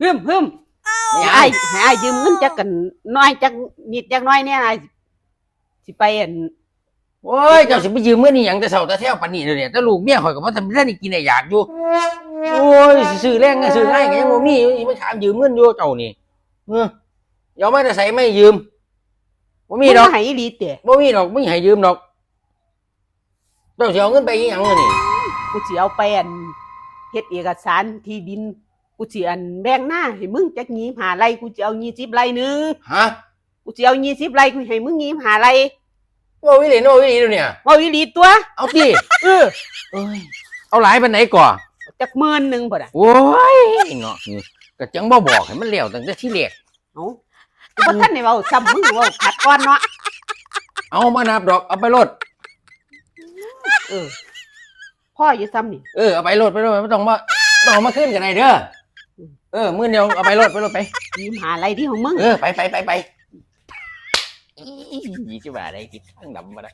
ฮึมให้อ้ายยืมเงินจักกันน้อยจักนิดจักน้อยเนี่ยอ้ายสิไปอัน โอ้ยเจ้าสิไปยืมเงินนี่หยังแต่เช้าแต่แท้ปานนี้เด้อเนี่ยแต่ลูกเมียข่อยก็บ่ทันได้กินได้อยากอยู่โอ้ยซื้อแรงไงซื้อง่ายก็ยังบ่มีอยู่มาถามยืมเงินอยู่เจ้านี่เดี๋ยวมาแต่ใส่ไม่ยืมบ่มีดอก ให้อีหลีเตะ บ่มีดอกมึงให้ยืมดอกเจ้าสิเอาเงินไปอีหยังนี่ กูสิเอาไปอันเฮ็ดเอกสารที่ดินกูสิอันแบ่งหน้าให้มึงจัก25 ไร่กูสิเอา20 ไร่นึง ฮะ กูสิเอา20 ไร่กูให้มึง25 ไร่ ว่าวิลีโนวิลีเดี๋ยวเนี่ย เว้าอีหลีตัว เอาติเอ้ยเอาหลายปานไหนก่อ จัก10,000นึงบ่ล่ะ โอ้ยเนาะก็จังบ่บอกให้มันแล้วตั้งแต่ที่แรก เอ้ากูบ่ทันได้เว้าซ้ำมึงเว้าขัดก่อนเนาะ เอามานับดอกเอาไปรถ พ่ออยู่ซ้ำนี่ เอาไปรถไม่ต้องมาขึ้นกันไหนเด้อมื้อเดียวเอาไปรถไป 25 ไร่ที่ของมึง ไป20 บาทได้กินทั้งดำมาได้